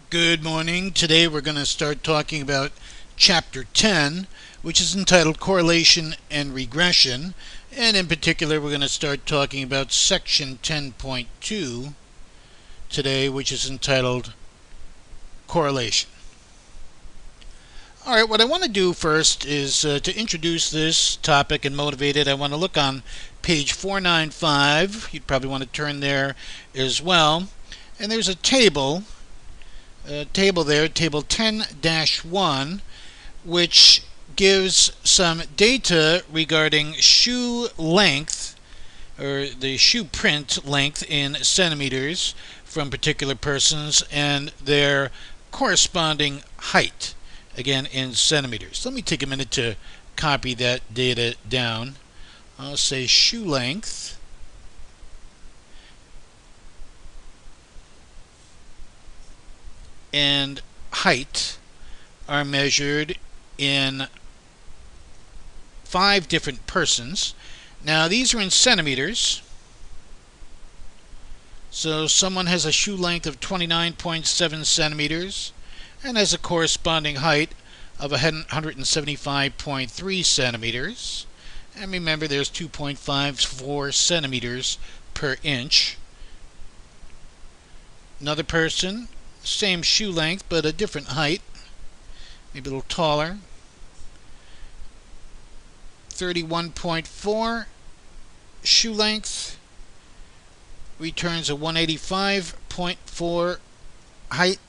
Good morning. Today we're going to start talking about Chapter 10, which is entitled Correlation and Regression. And in particular, we're going to start talking about Section 10.2 today, which is entitled Correlation. Alright, what I want to do first is to introduce this topic and motivate it. I want to look on page 495. You'd probably want to turn there as well. And there's a table there, table 10-1, which gives some data regarding shoe length, or the shoe print length in centimeters from particular persons, and their corresponding height, again in centimeters. Let me take a minute to copy that data down. I'll say shoe length and height are measured in 5 different persons. Now these are in centimeters. So someone has a shoe length of 29.7 centimeters and has a corresponding height of 175.3 centimeters. And remember, there's 2.54 centimeters per inch. Another person, same shoe length but a different height, maybe a little taller, 31.4 shoe length, returns a 185.4 height,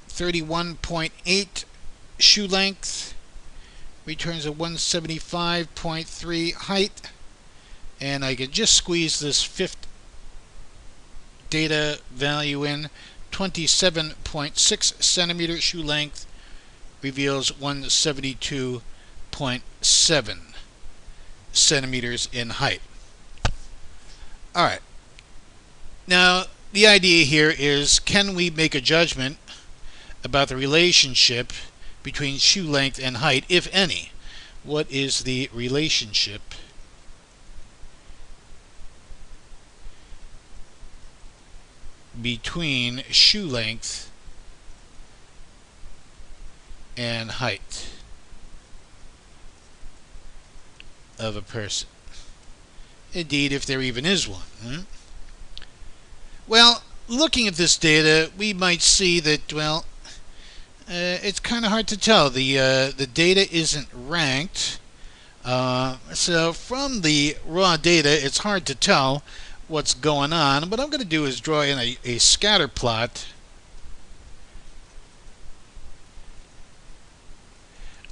31.8 shoe length, returns a 175.3 height, and I could just squeeze this fifth data value in. 27.6 centimeter shoe length reveals 172.7 centimeters in height. Alright, now the idea here is, can we make a judgment about the relationship between shoe length and height, if any? What is the relationship between shoe length and height of a person? Indeed, if there even is one. Well, looking at this data, we might see that, well, it's kind of hard to tell. The data isn't ranked. So from the raw data, it's hard to tell what's going on. What I'm going to do is draw in a scatter plot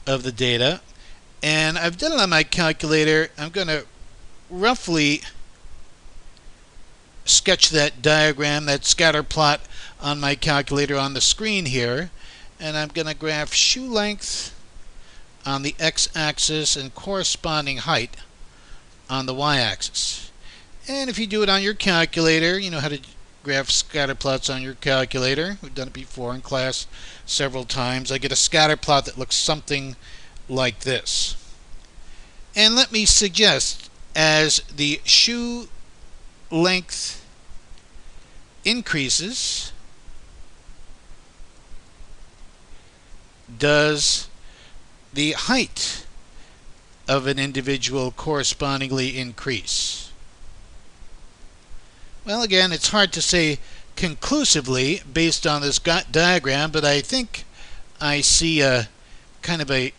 of the data, and I've done it on my calculator. I'm going to roughly sketch that diagram, that scatter plot, on my calculator on the screen here, and I'm going to graph shoe length on the x-axis and corresponding height on the y-axis. And if you do it on your calculator, you know how to graph scatter plots on your calculator. We've done it before in class several times. I get a scatter plot that looks something like this. And let me suggest, as the shoe length increases, does the height of an individual correspondingly increase? Well, again, it's hard to say conclusively based on this diagram, but I think I see a kind of a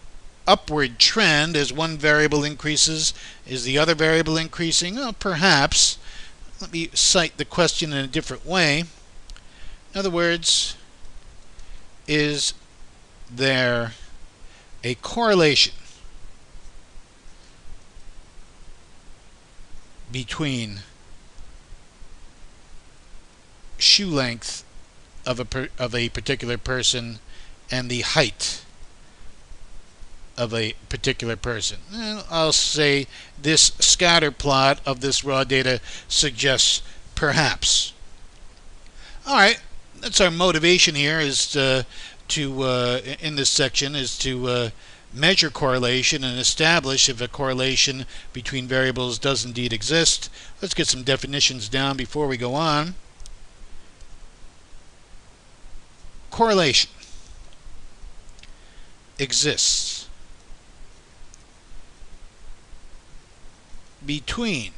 upward trend. As one variable increases, is the other variable increasing? Oh, perhaps. Let me cite the question in a different way. In other words, is there a correlation between shoe length of a particular person and the height of a particular person? And I'll say this scatter plot of this raw data suggests perhaps. Alright, that's our motivation here, is in this section, is to measure correlation and establish if a correlation between variables does indeed exist. Let's get some definitions down before we go on. correlation exists between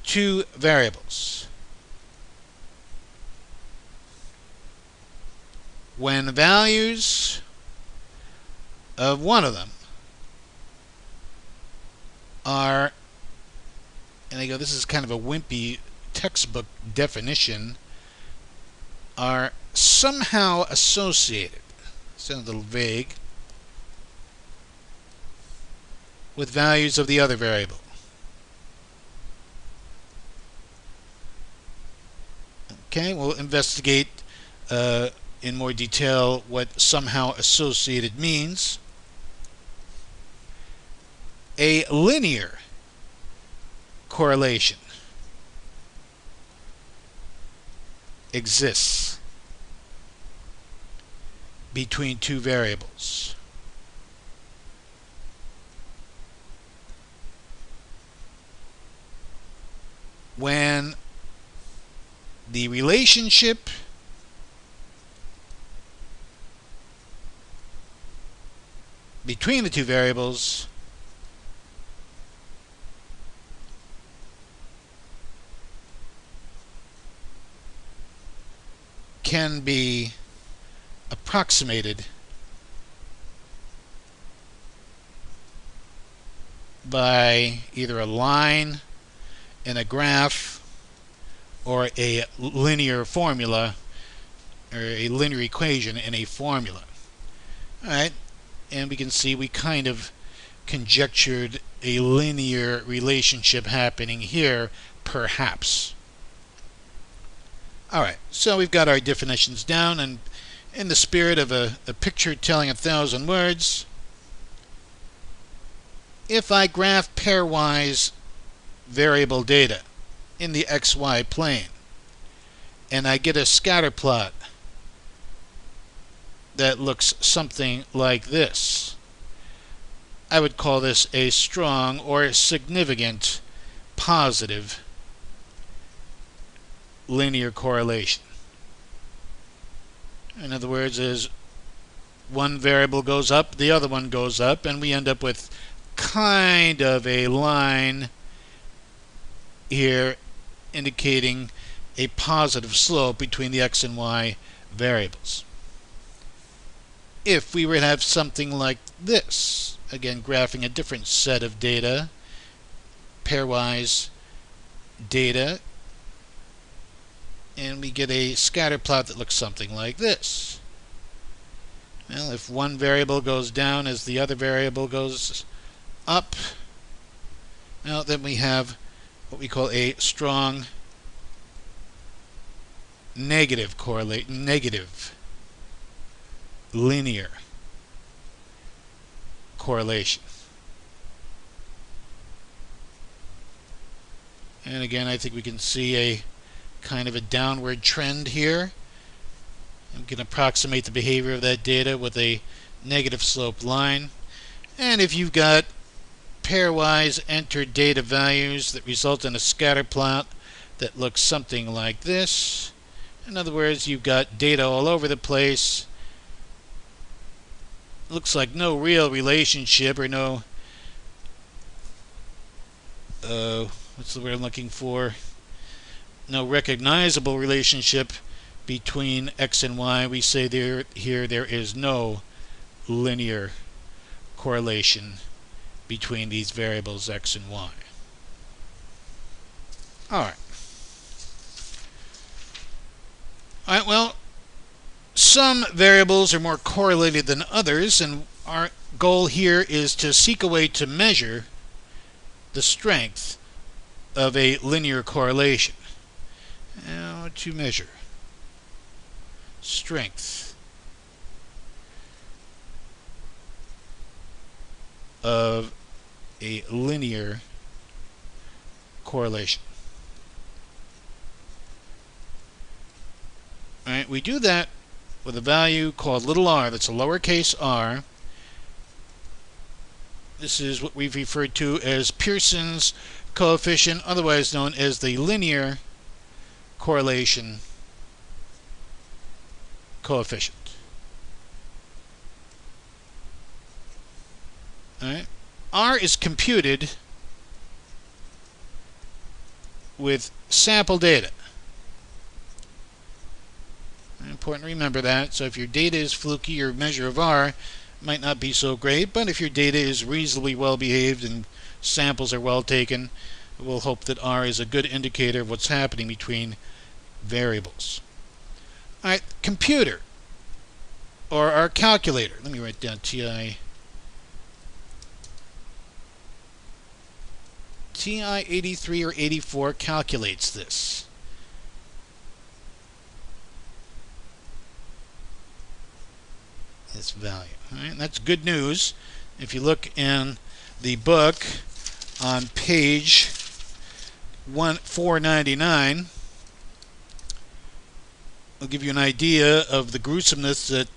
two variables when values of one of them are, and I go, this is kind of a wimpy textbook definition, are somehow associated, sounds a little vague, with values of the other variable. Okay, we'll investigate in more detail what somehow associated means. A linear correlation exists between two variables when the relationship between the two variables can be approximated by either a line in a graph or a linear formula or a linear equation in a formula. Alright, and we can see we kind of conjectured a linear relationship happening here, perhaps. Alright, so we've got our definitions down, and in the spirit of a picture telling 1,000 words, if I graph pairwise variable data in the xy plane and I get a scatter plot that looks something like this, I would call this a strong or significant positive linear correlation. In other words, as one variable goes up, the other one goes up, and we end up with kind of a line here indicating a positive slope between the x and y variables. If we were to have something like this, again graphing a different set of data, pairwise data, and we get a scatter plot that looks something like this. Well, if one variable goes down as the other variable goes up, well, then we have what we call a strong negative linear correlation. And again, I think we can see a kind of a downward trend here. We can approximate the behavior of that data with a negative slope line. And if you've got pairwise entered data values that result in a scatter plot that looks something like this, in other words, you've got data all over the place, looks like no real relationship or no what's the word I'm looking for, no recognizable relationship between x and y, we say there is no linear correlation between these variables x and y. Alright, well, some variables are more correlated than others, and our goal here is to seek a way to measure the strength of a linear correlation. How to measure strength of a linear correlation. Alright, we do that with a value called little r, that's a lowercase r. This is what we've referred to as Pearsons coefficient, otherwise known as the linear correlation coefficient. All right. R is computed with sample data. Important to remember that. So if your data is fluky, your measure of R might not be so great, but if your data is reasonably well behaved and samples are well taken, we'll hope that R is a good indicator of what's happening between variables. All right, computer, or our calculator. Let me write down TI-83 or 84 calculates this. This value. All right, and that's good news. If you look in the book on page 499, it'll give you an idea of the gruesomeness that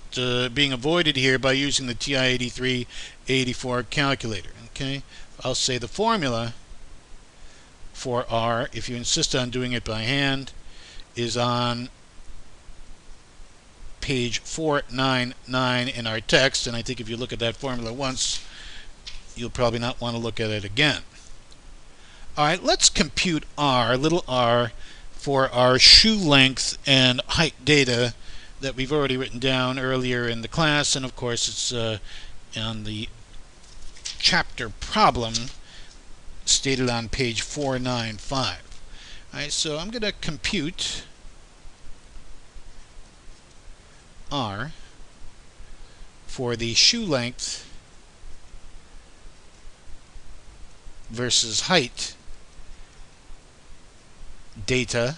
being avoided here by using the TI-83-84 calculator. Okay, I'll say the formula for R, if you insist on doing it by hand, is on page 499 in our text, and I think if you look at that formula once, you'll probably not want to look at it again. Alright, let's compute R, little r, for our shoe length and height data that we've already written down earlier in the class, and of course it's on the chapter problem stated on page 495. Alright, so I'm going to compute R for the shoe length versus height data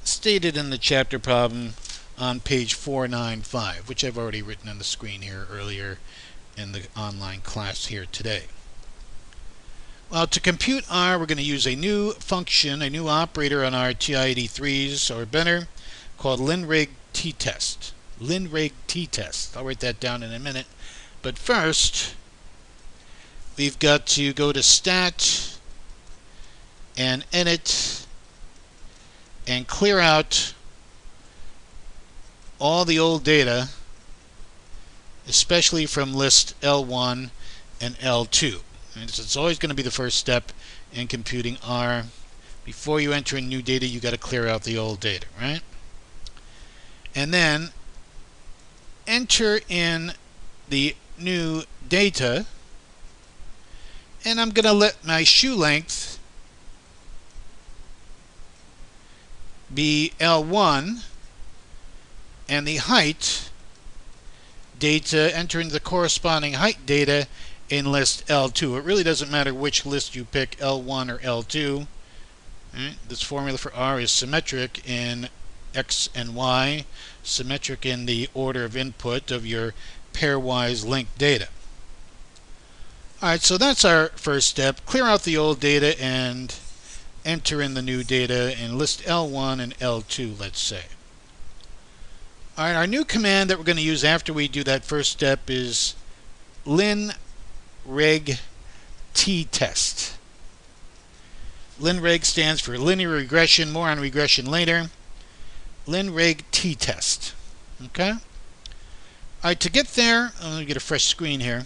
stated in the chapter problem on page 495, which I've already written on the screen here earlier in the online class here today. Well, to compute R, we're going to use a new function, a new operator on our TI-83s or better, called Lin Drake Test. Lin Drake Test. I'll write that down in a minute. But first, we've got to go to Stat and Edit and clear out all the old data, especially from list L1 and L2. And so it's always going to be the first step in computing R. Before you enter in new data, you got to clear out the old data, right? And then enter in the new data, and I'm going to let my shoe length be L1 and the height data, enter in the corresponding height data in list L2. It really doesn't matter which list you pick, L1 or L2. Right? This formula for R is symmetric in X and Y, symmetric in the order of input of your pairwise linked data. Alright, so that's our first step. Clear out the old data and enter in the new data in list L1 and L2, let's say. Alright, our new command that we're going to use after we do that first step is Lin Drake Test. Lin Drake stands for linear regression. More on regression later. Lin Drake Test. Okay? Alright, to get there, I'm going to get a fresh screen here.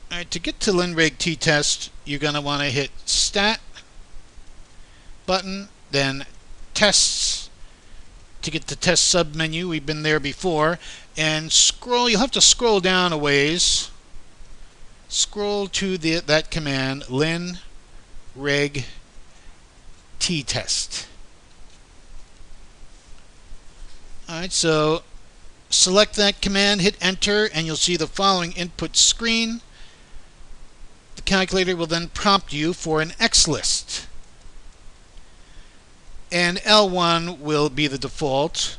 Alright, to get to Lin Drake Test, you're going to want to hit Stat button, then Tests to get the test submenu. We've been there before. And scroll, you'll have to scroll down a ways. Scroll to that command, Lin Drake Test. Alright, so select that command, hit enter, and you'll see the following input screen. The calculator will then prompt you for an X list. And L1 will be the default.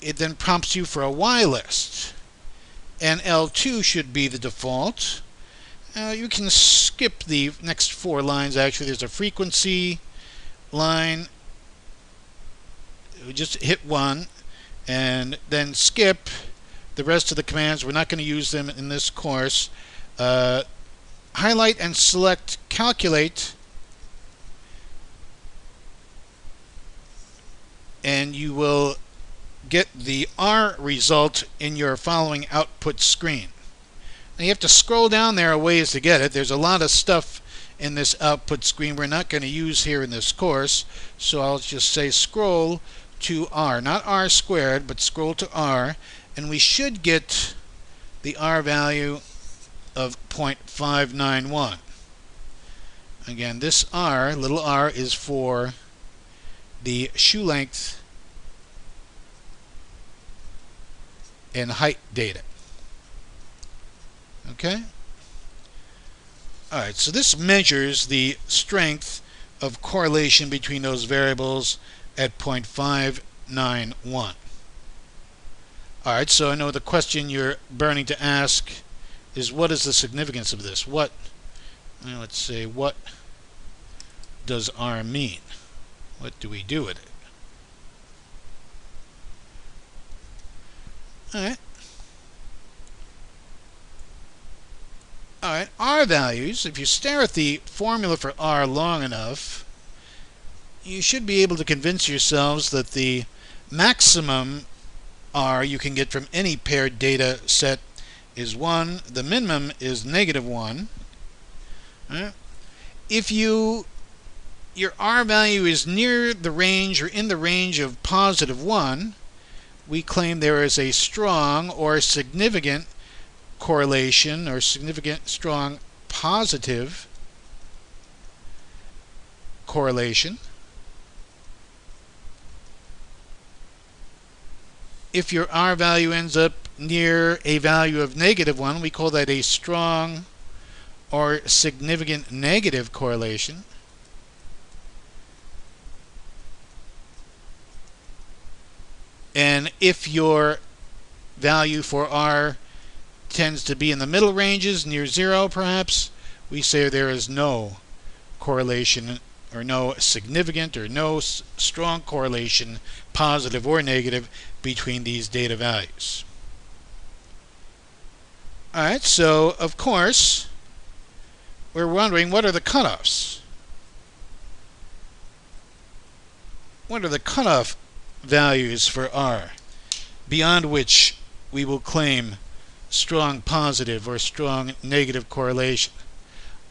It then prompts you for a Y list. And L2 should be the default. You can skip the next 4 lines. Actually, there's a frequency line. Just hit 1 and then skip the rest of the commands. We're not going to use them in this course. highlight and select Calculate, and you will get the R result in your following output screen. Now you have to scroll down there a ways to get it. There's a lot of stuff in this output screen we're not going to use here in this course, so I'll just say scroll to R, not R squared, but scroll to R, and we should get the R value of 0.591. Again, this R, little r, is for the shoe length and height data. Okay? Alright, so this measures the strength of correlation between those variables at 0.591. Alright, so I know the question you're burning to ask is, what is the significance of this? What, well, let's say, what does R mean? What do we do with it? Alright. Alright, R values, if you stare at the formula for R long enough, you should be able to convince yourselves that the maximum R you can get from any paired data set is 1. The minimum is -1. Right? If your R value is near the range or in the range of +1, we claim there is a strong or significant correlation or significant strong positive correlation. If your R value ends up near a value of -1, we call that a strong or significant negative correlation. And if your value for R tends to be in the middle ranges, near 0 perhaps, we say there is no correlation, or no significant or no strong correlation, positive or negative, between these data values. Alright, so of course we're wondering, what are the cutoffs? What are the cutoff values for R beyond which we will claim strong positive or strong negative correlation?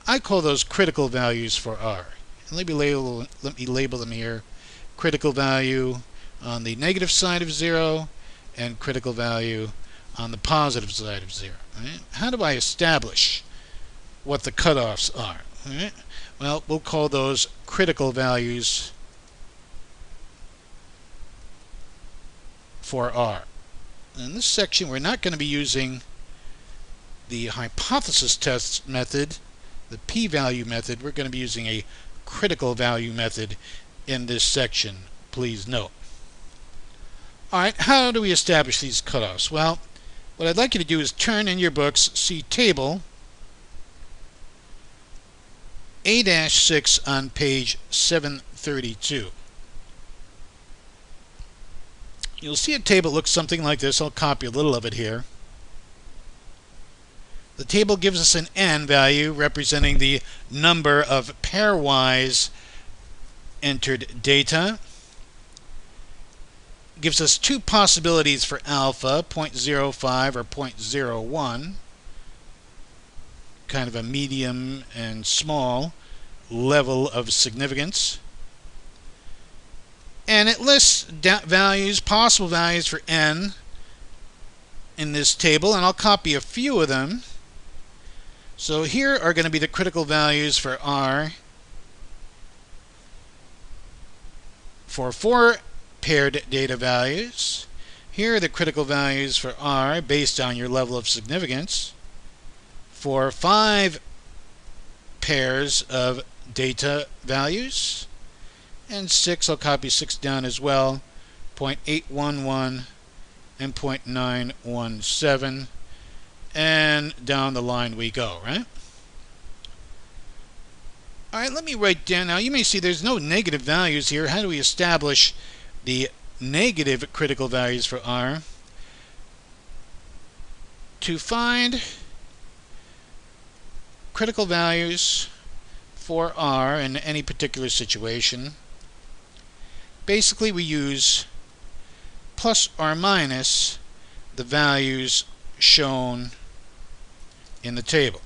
I call those critical values for R. And let me label them here. Critical value on the negative side of 0 and critical value on the positive side of 0. Right? How do I establish what the cutoffs are? Right? Well, we'll call those critical values for R. In this section, we're not going to be using the hypothesis test method, the p-value method. We're going to be using a critical value method in this section, please note. Alright, how do we establish these cutoffs? Well, what I'd like you to do is turn in your books, see table A-6 on page 732. You'll see a table that looks something like this. I'll copy a little of it here. The table gives us an n value representing the number of pairwise entered data. Gives us two possibilities for alpha, 0.05 or 0.01, kind of a medium and small level of significance. And it lists values, possible values for n in this table, and I'll copy a few of them. So here are going to be the critical values for R for 4 paired data values. Here are the critical values for R based on your level of significance for 5 pairs of data values. And 6, I'll copy 6 down as well, 0.811 and 0.917, and down the line we go, right? Alright, let me write down, now you may see there's no negative values here. How do we establish the negative critical values for R? To find critical values for R in any particular situation, basically we use plus or minus the values shown in the table.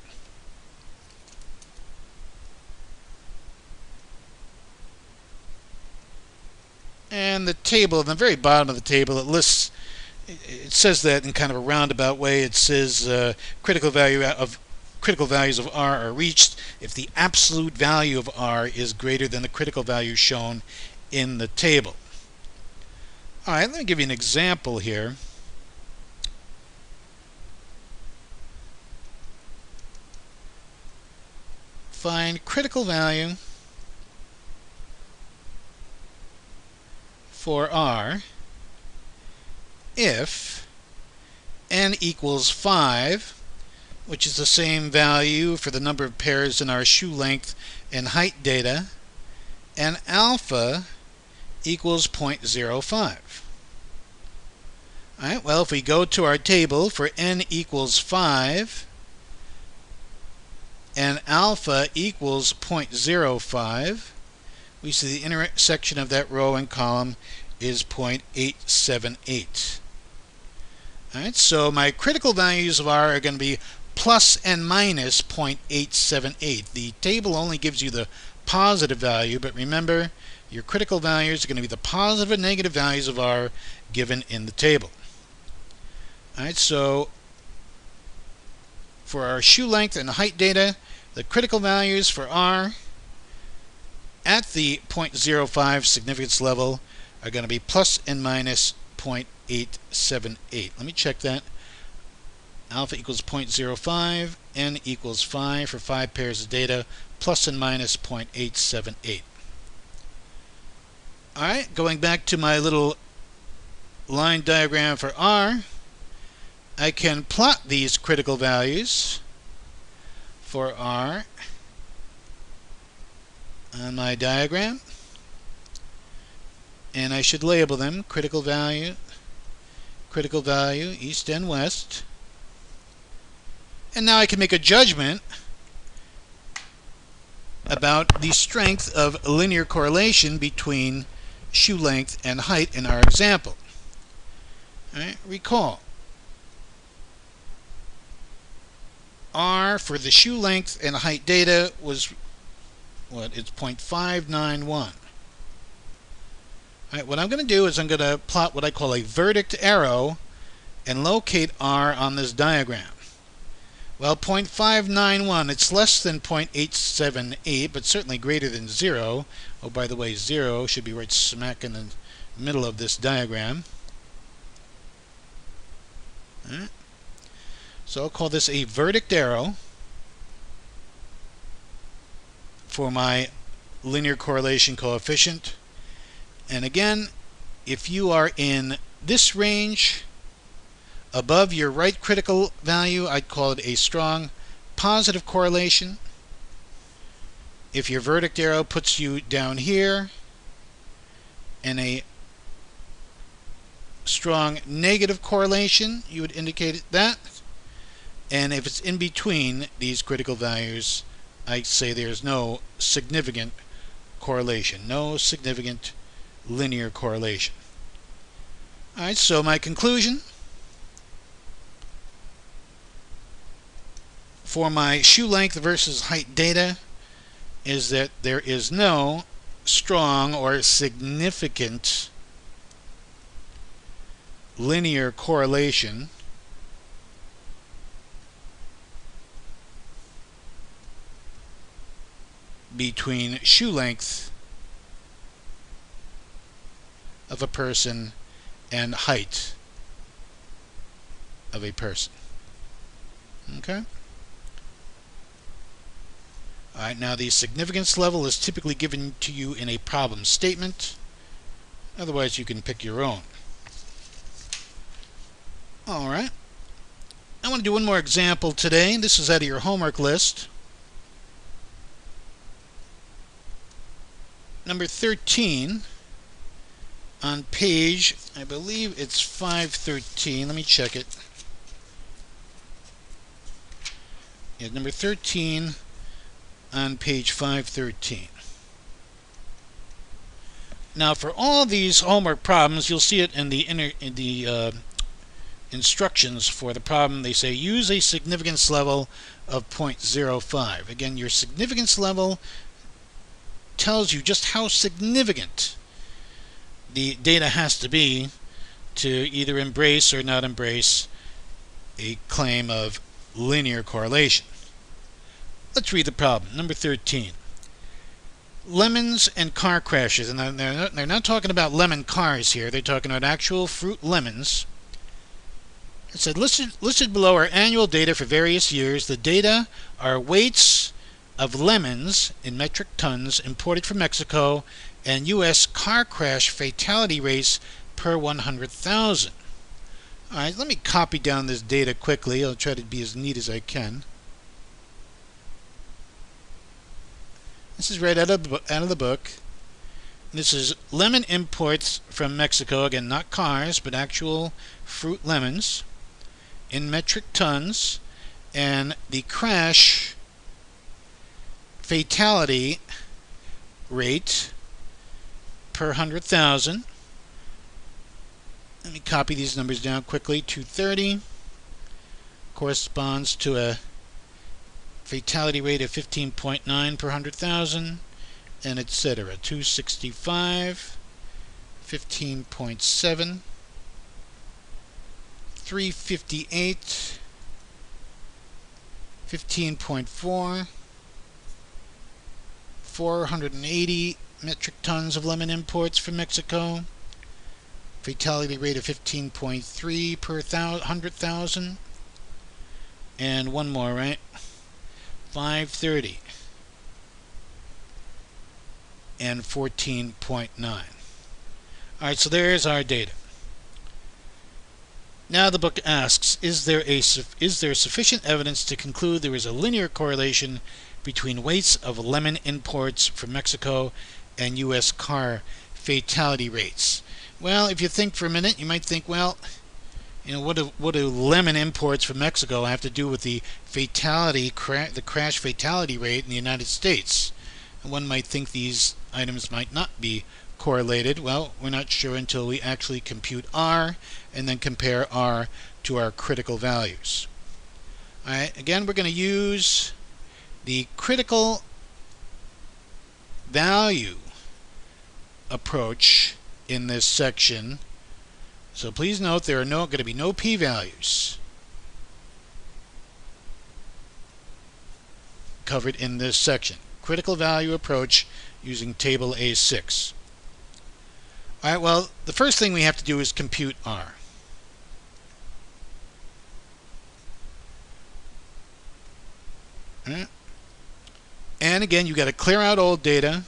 And the table, in the very bottom of the table, it says that in kind of a roundabout way. It says critical values of R are reached if the absolute value of R is greater than the critical value shown in the table. All right, let me give you an example here. Find critical value for R if n equals 5, which is the same value for the number of pairs in our shoe length and height data, and alpha equals 0.05. Alright, well, if we go to our table for n equals 5 and alpha equals 0.05, we see the intersection of that row and column is 0.878. Alright, so my critical values of R are going to be plus and minus 0.878. The table only gives you the positive value, but remember, your critical values are going to be the positive and negative values of R given in the table. Alright, so for our shoe length and height data, the critical values for R at the 0.05 significance level are going to be plus and minus 0.878. Let me check that. Alpha equals 0.05, n equals 5 for 5 pairs of data, plus and minus 0.878. Alright, going back to my little line diagram for R, I can plot these critical values for R on my diagram, and I should label them critical value, east and west. And now I can make a judgment about the strength of linear correlation between shoe length and height in our example. All right, recall, R for the shoe length and height data was what? It's 0.591. All right, what I'm going to do is I'm going to plot what I call a verdict arrow and locate R on this diagram. Well, 0.591, it's less than 0.878, but certainly greater than 0. Oh, by the way, 0 should be right smack in the middle of this diagram. All right. So I'll call this a verdict arrow for my linear correlation coefficient. And again, if you are in this range above your right critical value, I'd call it a strong positive correlation. If your verdict arrow puts you down here in a strong negative correlation, you would indicate that. And if it's in between these critical values, I say there's no significant correlation, no significant linear correlation. Alright, so my conclusion for my shoe length versus height data is that there is no strong or significant linear correlation between shoe length of a person and height of a person. Okay? Alright, now the significance level is typically given to you in a problem statement. Otherwise, you can pick your own. Alright. I want to do one more example today. This is out of your homework list. Number 13 on page, I believe it's 513. Let me check it. Yeah, number 13 on page 513. Now, for all these homework problems, you'll see it in the instructions for the problem. They say use a significance level of 0.05. Again, your significance level tells you just how significant the data has to be to either embrace or not embrace a claim of linear correlation. Let's read the problem. Number 13. Lemons and car crashes. And they're not talking about lemon cars here. They're talking about actual fruit lemons. It said, listed below are annual data for various years. The data are weights of lemons in metric tons imported from Mexico and U.S. car crash fatality rates per 100,000. All right, let me copy down this data quickly. I'll try to be as neat as I can. This is right out of the book. This is lemon imports from Mexico. Again, not cars, but actual fruit lemons in metric tons. And the crash fatality rate per 100,000. Let me copy these numbers down quickly. 230 corresponds to a fatality rate of 15.9 per 100,000, and etc. 265, 15.7, 358, 15.4, 480 metric tons of lemon imports from Mexico, fatality rate of 15.3 per 100,000, and one more, right? 530 and 14.9. Alright, so there's our data. Now the book asks, is there sufficient evidence to conclude there is a linear correlation between weights of lemon imports from Mexico and U.S. car fatality rates? Well, if you think for a minute, you might think, well, you know, what do lemon imports from Mexico have to do with the crash fatality rate in the United States? And one might think these items might not be correlated. Well, we're not sure until we actually compute R and then compare R to our critical values. Alright, again, we're going to use the critical value approach in this section. So please note there are going to be no p-values covered in this section. Critical value approach using table A6. Alright, well, the first thing we have to do is compute R. Alright. And again, you've got to clear out old data.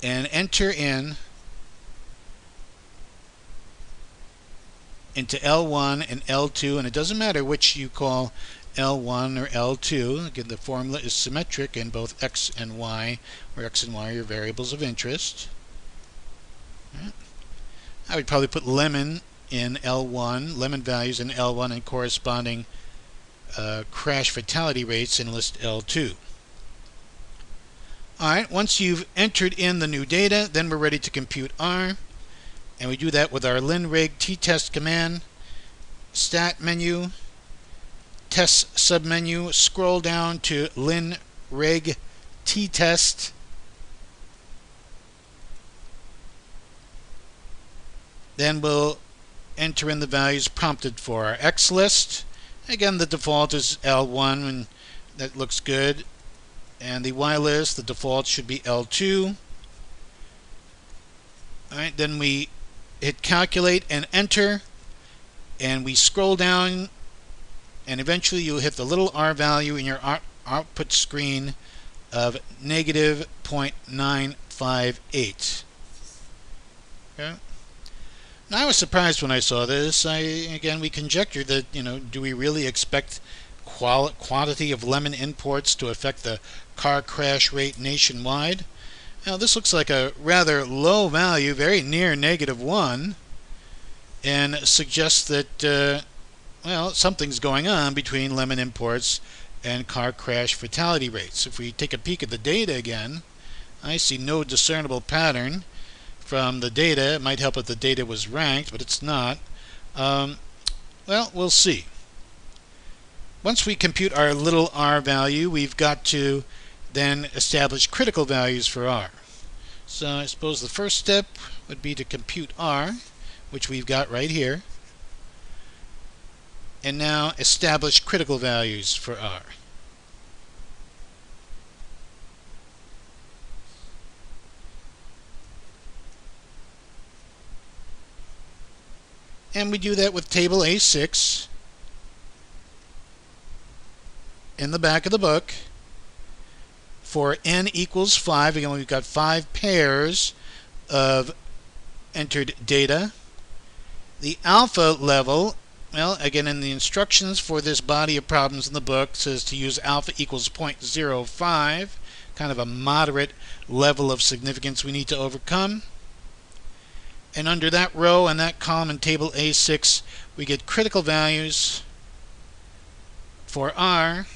And enter into L1 and L2, and it doesn't matter which you call L1 or L2. Again, the formula is symmetric in both X and Y, where X and Y are your variables of interest. Right. I would probably put lemon in L1, lemon values in L1 and corresponding crash fatality rates in list L2. Alright, once you've entered in the new data, then we're ready to compute R. And we do that with our Lin Drake Test command. Stat menu, test submenu, scroll down to Lin Drake Test. Then we'll enter in the values prompted for our X list. Again, the default is L1, and that looks good. And the Y list, the default should be L2. Alright, then we hit calculate and enter, and we scroll down, and eventually you'll hit the little R value in your output screen of negative 0.958. Okay. Now, I was surprised when I saw this. Again, we conjectured that, you know, do we really expect quantity of lemon imports to affect the car crash rate nationwide? Now this looks like a rather low value, very near -1, and suggests that well, something's going on between lemon imports and car crash fatality rates. If we take a peek at the data again, I see no discernible pattern from the data. It might help if the data was ranked, but it's not. Well, we'll see. Once we compute our little r value, we've got to then establish critical values for r. So I suppose the first step would be to compute r, which we've got right here, and now establish critical values for r. And we do that with table A6 in the back of the book. For n equals 5, again, we've got 5 pairs of entered data. The alpha level, well, again, in the instructions for this body of problems in the book, says to use alpha equals 0.05, kind of a moderate level of significance we need to overcome. And under that row and that column in table A6, we get critical values for r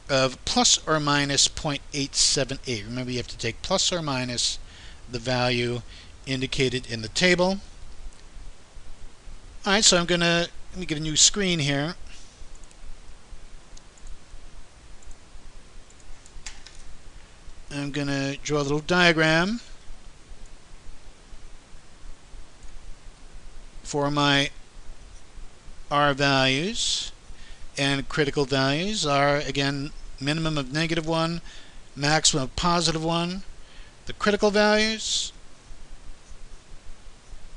of plus or minus 0.878. Remember, you have to take plus or minus the value indicated in the table. Alright, so let me get a new screen here. I'm going to draw a little diagram for my r values, and critical values are, again, minimum of -1, maximum of +1. The critical values,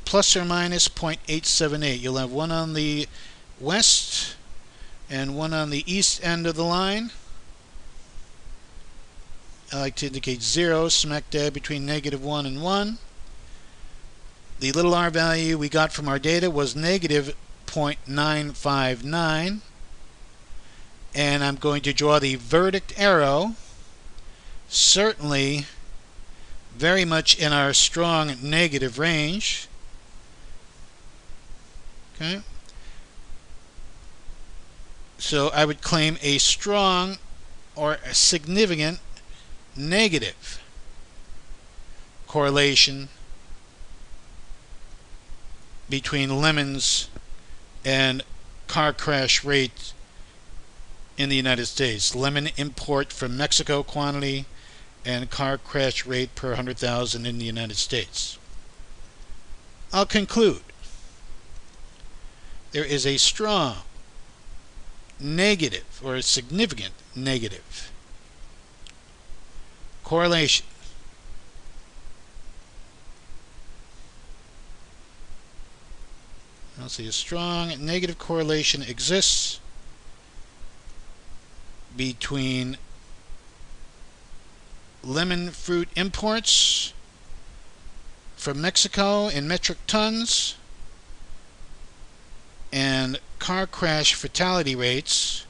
plus or minus 0.878. You'll have one on the west and one on the east end of the line. I like to indicate 0, smack dab between -1 and 1. The little r value we got from our data was -0.959. And I'm going to draw the verdict arrow, certainly very much in our strong negative range. Okay. So I would claim a strong or a significant negative correlation between lemons and car crash rate in the United States. Lemon import from Mexico quantity and car crash rate per 100,000 in the United States. I'll conclude. There is a strong negative or a significant negative correlation I'll see a strong negative correlation exists between lemon fruit imports from Mexico in metric tons and car crash fatality rates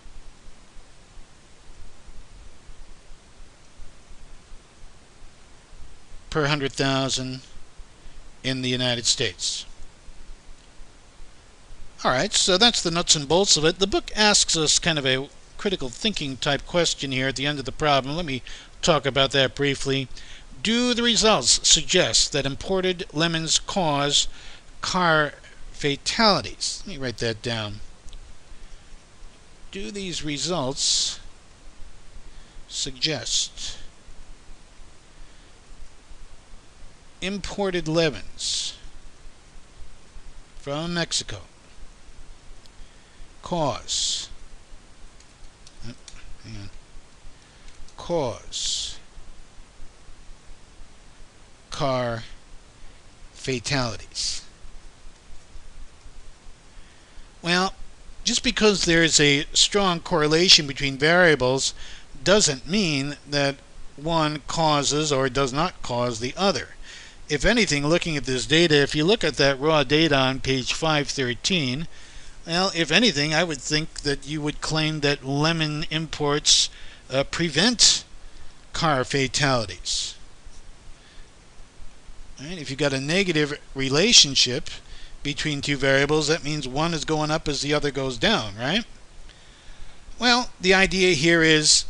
per 100,000 in the United States. Alright, so that's the nuts and bolts of it. The book asks us kind of a critical thinking type question here at the end of the problem. Let me talk about that briefly. Do the results suggest that imported lemons cause car fatalities? Let me write that down. Do these results suggest imported lemons from Mexico cause car fatalities? Well, just because there's a strong correlation between variables doesn't mean that one causes or does not cause the other. If anything, looking at this data, if you look at that raw data on page 513, well, if anything, I would think that you would claim that lemon imports prevent car fatalities. Right? If you've got a negative relationship between two variables, that means one is going up as the other goes down, right? Well, the idea here is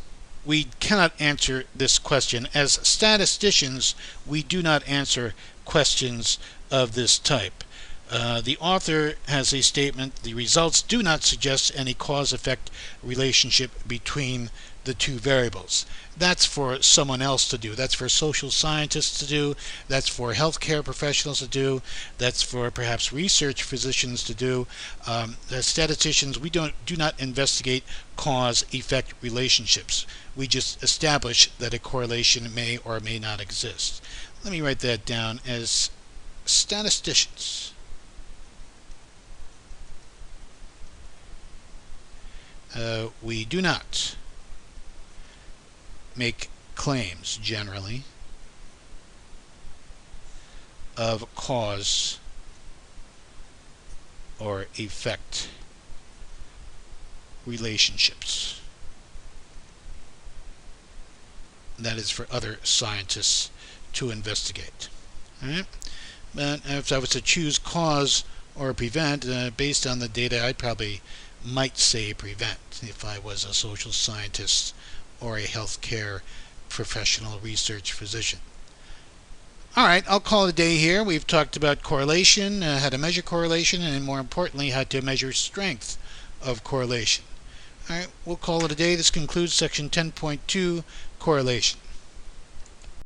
we cannot answer this question. As statisticians, we do not answer questions of this type. The author has a statement: the results do not suggest any cause-effect relationship between the two variables. That's for someone else to do. That's for social scientists to do. That's for healthcare professionals to do. That's for perhaps research physicians to do. As statisticians, we do not investigate cause-effect relationships. We just establish that a correlation may or may not exist. Let me write that down. As statisticians, we do not make claims generally of cause or effect relationships. That is for other scientists to investigate. All right? But if I was to choose cause or prevent, based on the data, I probably might say prevent if I was a social scientist or a healthcare professional research physician. Alright, I'll call it a day here. We've talked about correlation, how to measure correlation, and more importantly, how to measure strength of correlation. Alright, we'll call it a day. This concludes section 10.2, correlation.